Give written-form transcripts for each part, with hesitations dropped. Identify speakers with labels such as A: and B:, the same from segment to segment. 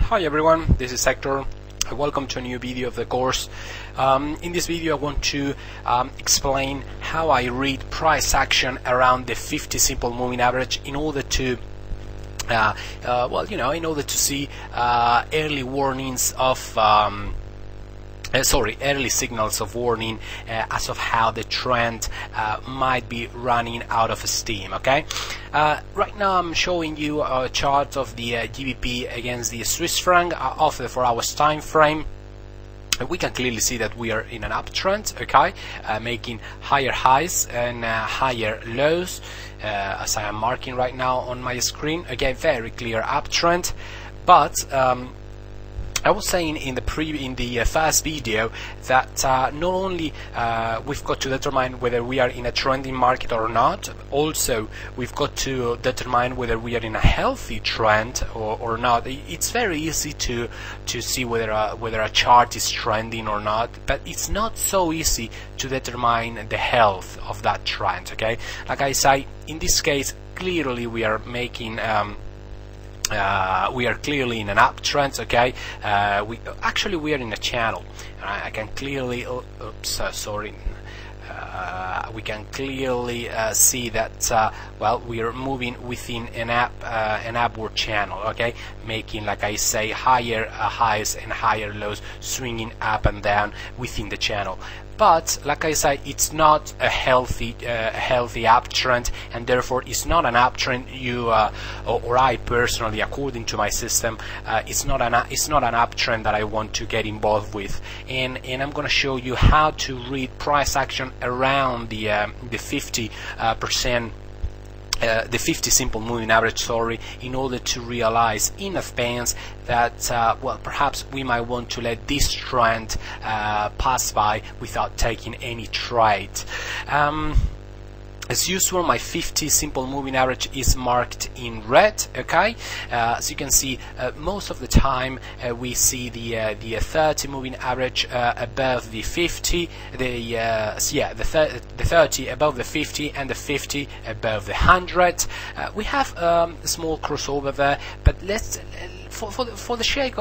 A: Hi everyone, this is Hector. Welcome to a new video of the course. In this video I want to explain how I read price action around the 50 simple moving average in order to in order to see early warnings of early signals of warning as of how the trend might be running out of steam. Okay, right now I'm showing you a chart of the GBP against the Swiss franc of the 4 hours time frame. We can clearly see that we are in an uptrend, okay, making higher highs and higher lows, as I am marking right now on my screen. Again, very clear uptrend, but I was saying in the first video that not only we've got to determine whether we are in a trending market or not, also we've got to determine whether we are in a healthy trend or not. It's very easy to see whether a chart is trending or not, but it's not so easy to determine the health of that trend. Okay, like I say, in this case, clearly we are making we are clearly in an uptrend. Okay, we are in a channel. I can clearly we can clearly see that we are moving within an upward channel, okay, making, like I say, higher highs and higher lows, swinging up and down within the channel. But like I say, it's not a healthy uptrend, and therefore it's not an uptrend or I personally, according to my system, it's not an uptrend that I want to get involved with. And I'm going to show you how to read price action around the 50%. The 50 simple moving average, in order to realize in advance that perhaps we might want to let this trend pass by without taking any trade. As usual, my 50 simple moving average is marked in red. Okay, as you can see, most of the time we see the 30 moving average above the 50, the 30 above the 50, and the 50 above the 100. We have a small crossover there, but let's for the sake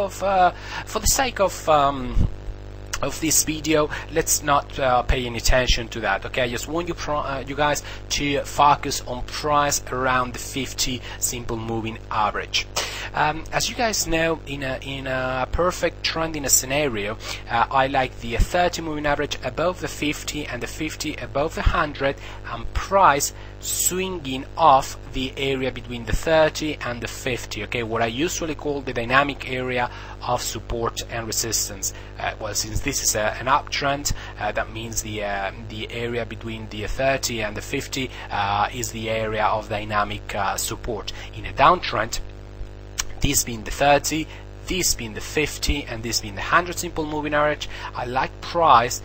A: of this video, let's not pay any attention to that. Okay, I just want you guys to focus on price around the 50 simple moving average. As you guys know, in a perfect trending scenario, I like the 30 moving average above the 50 and the 50 above the 100, and price swinging off the area between the 30 and the 50. Okay, what I usually call the dynamic area of support and resistance. Since this is an uptrend, that means the area between the 30 and the 50 is the area of dynamic support. In a downtrend, this being the 30, this being the 50, and this being the 100 simple moving average, I like price,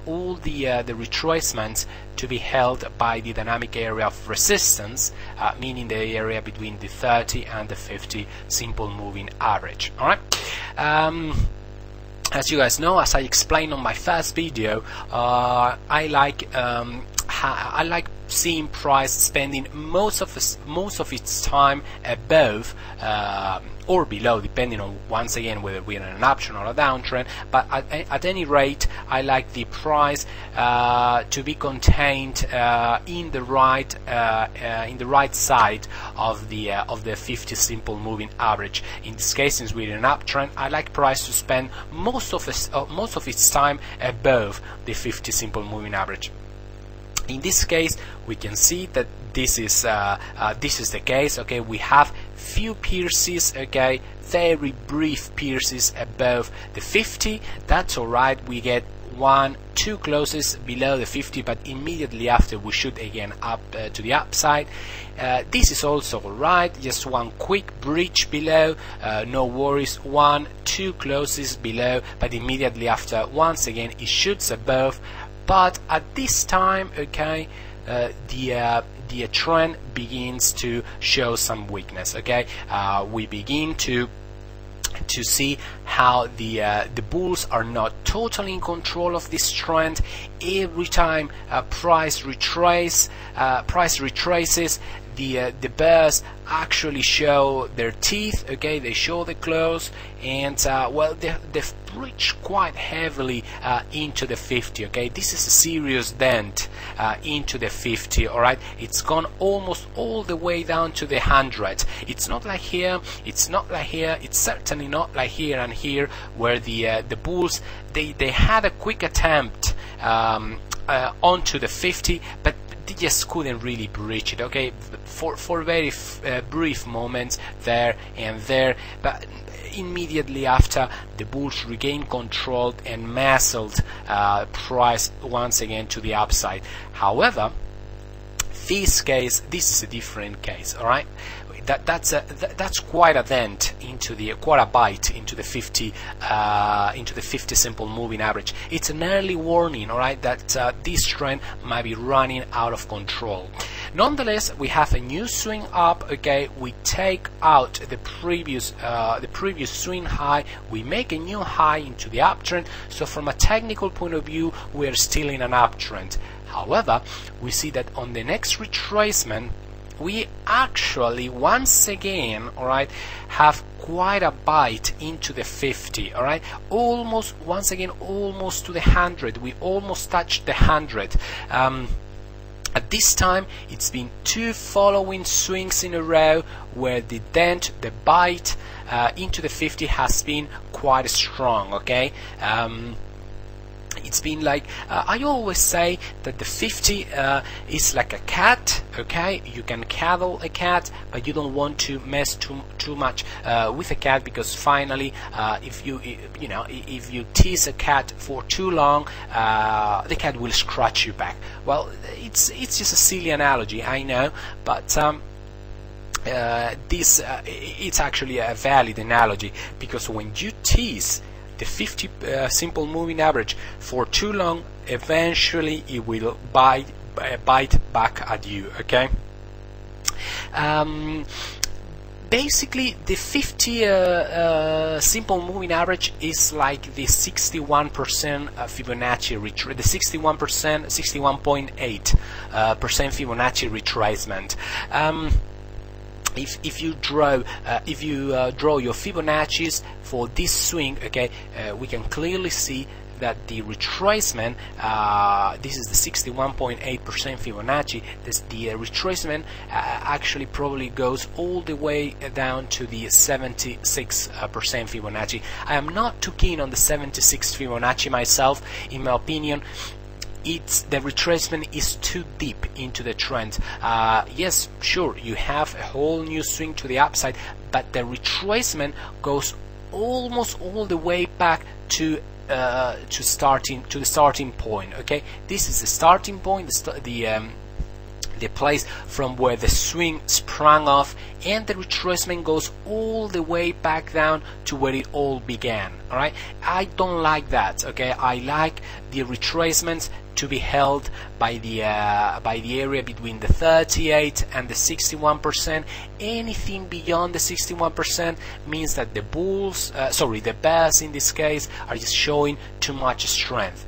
A: all the retracements to be held by the dynamic area of resistance, meaning the area between the 30 and the 50 simple moving average. All right. As you guys know, as I explained on my first video, I like seeing price spending most of its time above or below, depending on, once again, whether we're in an uptrend or a downtrend. But at any rate, I like the price to be contained in the right side of the 50 simple moving average. In this case, since we're in an uptrend, I like price to spend most of its time above the 50 simple moving average. In this case, we can see that this is the case. Okay, we have few pierces. Okay, very brief pierces above the 50. That's all right. We get 1-2 closes below the 50, but immediately after we shoot again up to the upside. This is also all right. Just one quick breach below, no worries. 1-2 closes below, but immediately after, once again, it shoots above. But at this time, okay, the trend begins to show some weakness. Okay, we begin to see how the bulls are not totally in control of this trend. Every time price retraces, the bears actually show their teeth, okay, they show the claws, and well, they've breached quite heavily into the 50, okay. This is a serious dent into the 50, all right. It's gone almost all the way down to the 100. It's not like here, it's not like here, it's certainly not like here and here, where the bulls, they had a quick attempt onto the 50, but they just couldn't really breach it, okay, for very brief moments there and there, but immediately after, the bulls regained control and muscled price once again to the upside. However, this is a different case, all right. That's quite a dent into quite a bite into the 50 simple moving average. It's an early warning, all right, that this trend might be running out of control. Nonetheless, we have a new swing up, okay. We take out the previous swing high, we make a new high into the uptrend. So from a technical point of view, we are still in an uptrend. However, we see that on the next retracement, we actually once again, all right, have quite a bite into the 50, all right, almost once again almost to the 100. We almost touched the 100. At this time, it's been two following swings in a row where the dent, the bite into the 50 has been quite strong, okay. It's been like, I always say that the 50 is like a cat, okay. You can cuddle a cat, but you don't want to mess too much with a cat, because finally, if you tease a cat for too long, the cat will scratch you back. Well, it's just a silly analogy, I know, but it's actually a valid analogy, because when you tease the 50 simple moving average for too long, eventually it will bite back at you, okay. Basically, the 50 simple moving average is like the 61% Fibonacci retracement, the 61.8% Fibonacci retracement. If you draw your Fibonacci's for this swing, okay, we can clearly see that the retracement, this is the 61.8% Fibonacci. The retracement actually probably goes all the way down to the 76% Fibonacci. I am not too keen on the 76 Fibonacci myself. In my opinion, the retracement is too deep into the trend. Yes, sure, you have a whole new swing to the upside, but the retracement goes almost all the way back to the starting point. Okay, this is the starting point, the place from where the swing sprang off, and the retracement goes all the way back down to where it all began. All right, I don't like that. Okay, I like the retracements to be held by the area between the 38 and the 61%. Anything beyond the 61% means that the bears in this case are just showing too much strength.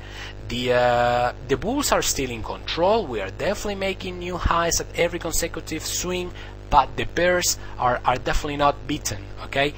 A: The bulls are still in control. We are definitely making new highs at every consecutive swing, but the bears are definitely not beaten. Okay,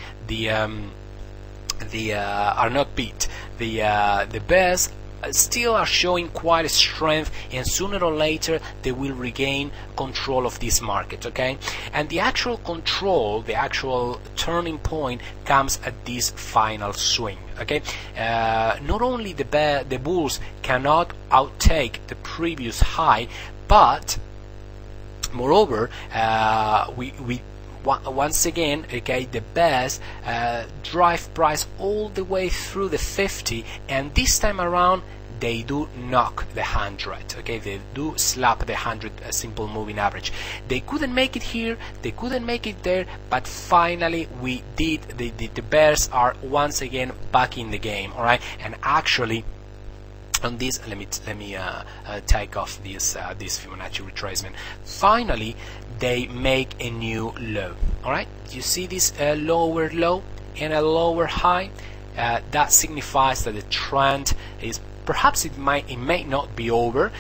A: are not beat. The bears still are showing quite a strength, and sooner or later they will regain control of this market. Okay, and the actual control, the actual turning point comes at this final swing. Okay, not only the bulls cannot outtake the previous high, but moreover, once again, okay, the bears drive price all the way through the 50, and this time around they do knock the 100. Okay, they do slap the 100 simple moving average. They couldn't make it here, they couldn't make it there, but finally we did. The bears are once again back in the game. All right, and actually on this, let me take off this Fibonacci retracement. Finally, they make a new low. All right, you see this lower low and a lower high. That signifies that the trend is, perhaps it may not be over,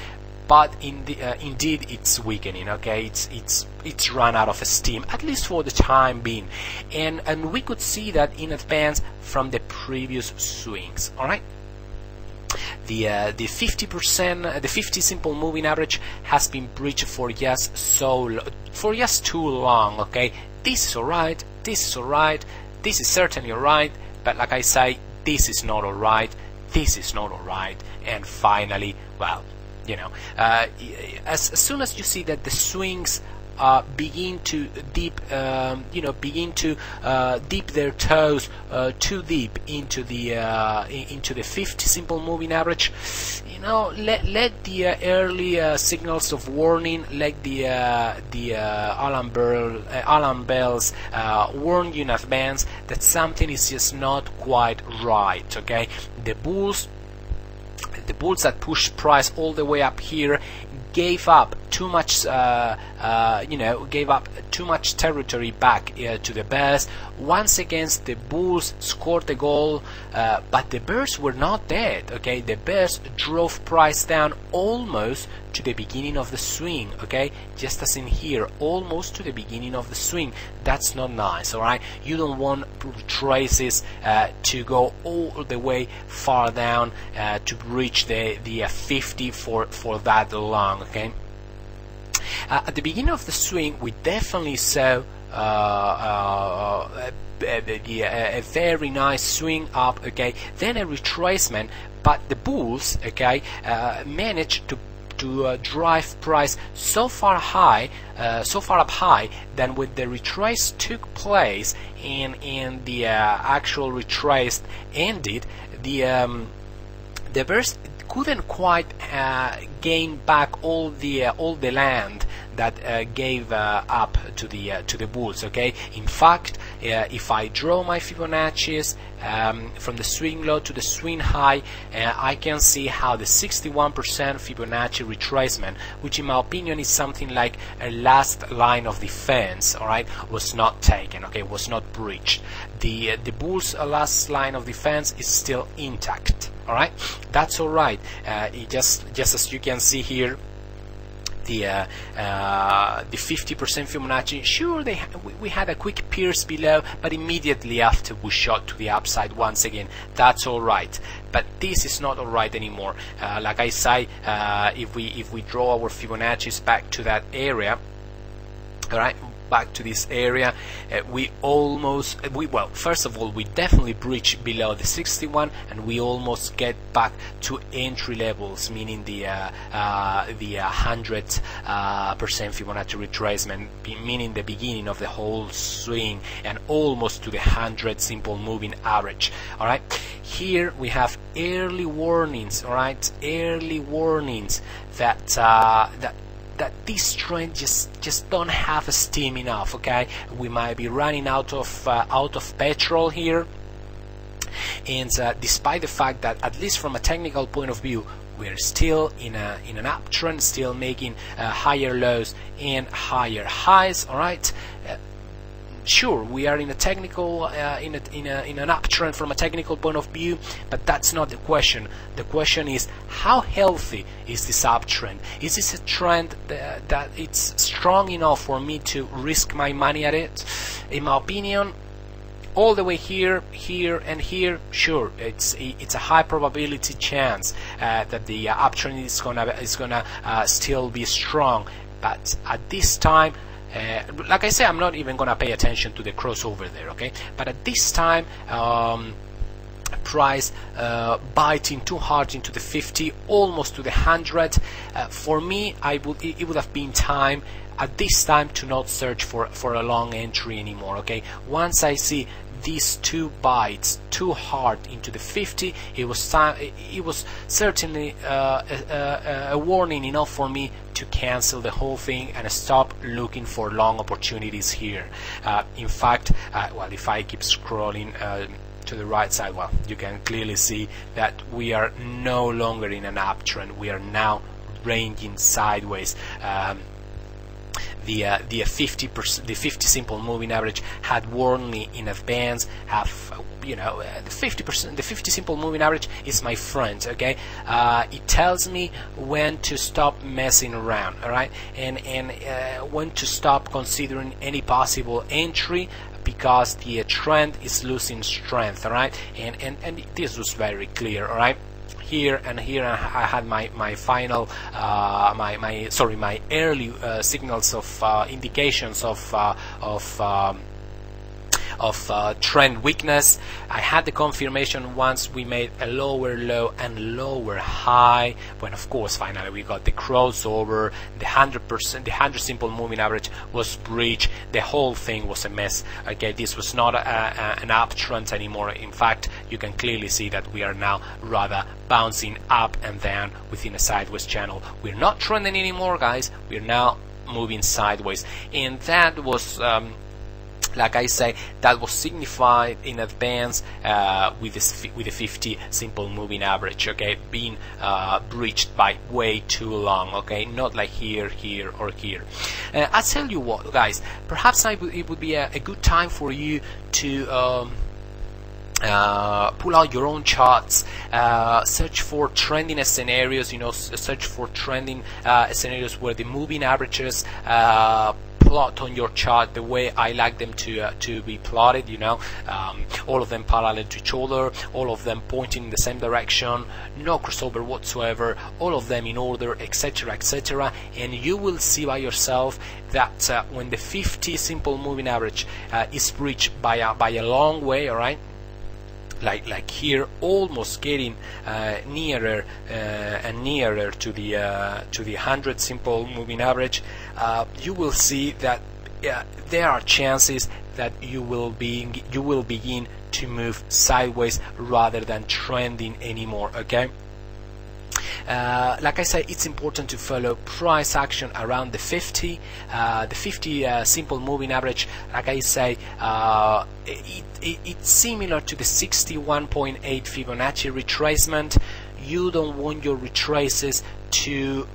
A: but indeed it's weakening. Okay, it's run out of steam, at least for the time being, and we could see that in advance from the previous swings. All right. The 50%, the 50 simple moving average has been breached for just too long. Okay, this is alright. This is alright. This is certainly alright. But like I say, this is not alright. This is not alright. And finally, well, you know, as soon as you see that the swings begin to dip, dip their toes too deep into the 50 simple moving average, you know, let the early signals of warning, like the alarm bells warn you in advance that something is just not quite right. Okay, the bulls that pushed price all the way up here gave up too much, gave up too much territory back to the bears. Once again, the bulls scored the goal, but the bears were not dead. Okay, the bears drove price down almost to the beginning of the swing. Okay, just as in here, almost to the beginning of the swing. That's not nice. All right, you don't want traces to go all the way far down to reach the 50 for that long. Okay. At the beginning of the swing, we definitely saw a very nice swing up. Okay, then a retracement, but the bulls, okay, managed to drive price so far up high, that when the retrace took place and the actual retrace ended, the bears couldn't quite gain back all the land that gave up to the bulls. Okay, in fact, if I draw my Fibonacci's from the swing low to the swing high, I can see how the 61% Fibonacci retracement, which in my opinion is something like a last line of defense, all right, was not taken. Okay, was not breached. The bulls' last line of defense is still intact. All right, that's all right. Just as you can see here, the 50% Fibonacci, sure, we had a quick pierce below, but immediately after we shot to the upside once again. That's all right, but this is not all right anymore. Like I say, if we draw our Fibonacci's back to that area, all right, back to this area, first of all, we definitely breach below the 61, and we almost get back to entry levels, meaning the 100% Fibonacci retracement, meaning the beginning of the whole swing, and almost to the 100 simple moving average. All right, here we have early warnings. All right, early warnings that this trend just don't have steam enough. Okay, we might be running out of petrol here, and despite the fact that, at least from a technical point of view, we're still in an uptrend, still making higher lows and higher highs. All right. Sure, we are in a technical, in an uptrend from a technical point of view, but that's not the question. The question is, how healthy is this uptrend? Is this a trend that it's strong enough for me to risk my money at it? In my opinion, all the way here, here, and here, sure, it's a high probability chance that the uptrend is gonna still be strong. But at this time, like I say, I'm not even gonna pay attention to the crossover there. Okay, but at this time, price biting too hard into the 50, almost to the 100. For me, it would have been time at this time to not search for a long entry anymore. Okay, once I see these two bites too hard into the 50, it was certainly a warning enough for me to cancel the whole thing and stop looking for long opportunities here. In fact, well, if I keep scrolling to the right side, well, you can clearly see that we are no longer in an uptrend. We are now ranging sideways. the 50 simple moving average had warned me in advance. The 50 simple moving average is my friend. Okay, it tells me when to stop messing around. All right, and when to stop considering any possible entry, because the trend is losing strength. All right, and this was very clear. All right. Here I had my final my early signals of indications of trend weakness. I had the confirmation once we made a lower low and lower high, when of course finally we got the crossover. The 100 simple moving average was breached. The whole thing was a mess. Okay, this was not an uptrend anymore. In fact, you can clearly see that we are now rather bouncing up and down within a sideways channel. We're not trending anymore, guys. We're now moving sideways, and that was like I say, that was signified in advance with the 50 simple moving average. Okay, being breached by way too long. Okay, not like here, or here. I tell you what, guys, perhaps it would be a good time for you to pull out your own charts, search for trending scenarios. Search for trending scenarios where the moving averages plot on your chart the way I like them to be plotted. All of them parallel to each other, all of them pointing in the same direction, no crossover whatsoever, all of them in order, etc., etc. And you will see by yourself that when the 50 simple moving average is breached by a long way, all right, like here, almost getting nearer and nearer to the 100 simple moving average, you will see that there are chances that you will begin to move sideways rather than trending anymore. Okay. Like I say, it's important to follow price action around the 50. The 50 simple moving average, like I say, it's similar to the 61.8 Fibonacci retracement. You don't want your retraces to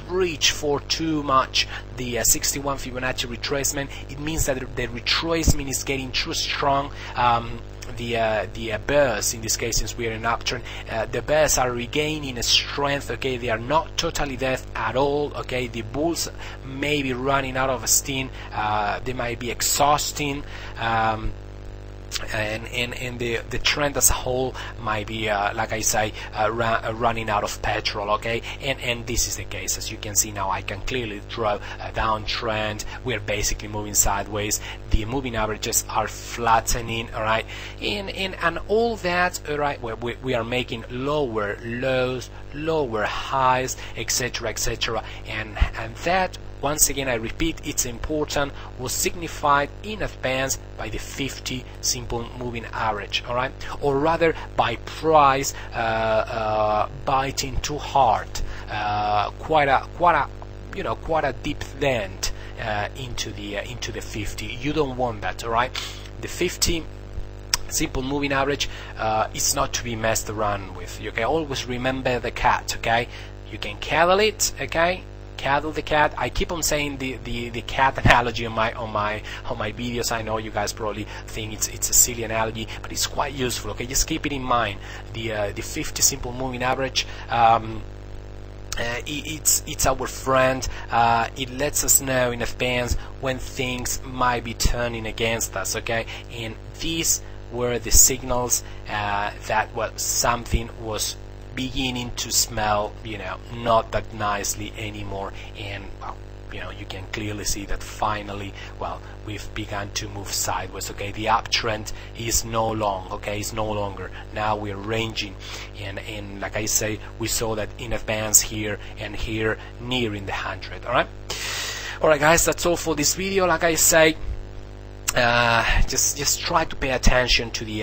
A: breach for too much the 61 Fibonacci retracement. It means that the retracement is getting too strong. The bears, in this case, since we are in uptrend, the bears are regaining strength. Okay, they are not totally dead at all. Okay, the bulls may be running out of steam. They might be exhausting. And the trend as a whole might be, like I say, running out of petrol. Okay, and this is the case. As you can see now, I can clearly draw a downtrend. We're basically moving sideways. The moving averages are flattening. All right, and all that. All right, we are making lower lows, lower highs, etc., etc. And that, once again, I repeat, it's important, was signified in advance by the 50 simple moving average. All right, or rather by price biting too hard, quite a deep dent into the 50. You don't want that. All right, the 50 simple moving average is not to be messed around with. Okay, always remember the cat. Okay, you can cuddle it. Okay, cuddle the cat. I keep on saying the cat analogy on my videos. I know you guys probably think it's a silly analogy, but it's quite useful. Okay, just keep it in mind. The 50 simple moving average. It's our friend. It lets us know in advance when things might be turning against us. Okay, and these were the signals that something was beginning to smell, not that nicely anymore. And you can clearly see that finally, we've begun to move sideways. Okay, the uptrend is no longer. Now we're ranging, and like I say, we saw that in advance here and here, nearing the 100. All right, guys, that's all for this video. Like I say, just try to pay attention to the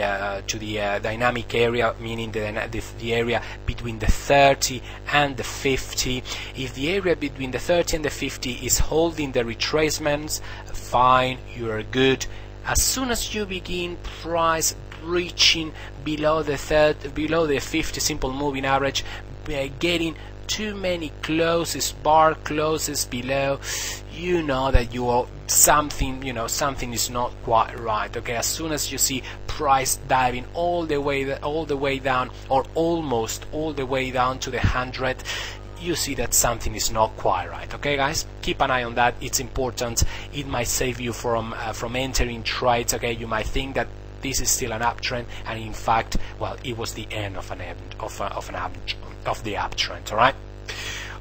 A: dynamic area, meaning the area between the 30 and the 50. If the area between the 30 and the 50 is holding the retracements, fine, you are good. As soon as you begin price breaching below the 50 simple moving average, getting too many closes, bar closes below, you know that something is not quite right. Okay, as soon as you see price diving all the way down, or almost all the way down to the 100, you see that something is not quite right. Okay, guys, keep an eye on that. It's important. It might save you from entering trades. Okay, you might think that this is still an uptrend, and in fact, well, it was the end of the uptrend. All right.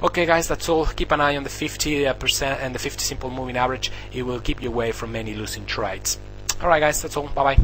A: Okay, guys, that's all. Keep an eye on the 50% and the 50 simple moving average. It will keep you away from many losing trades. All right, guys, that's all. Bye bye.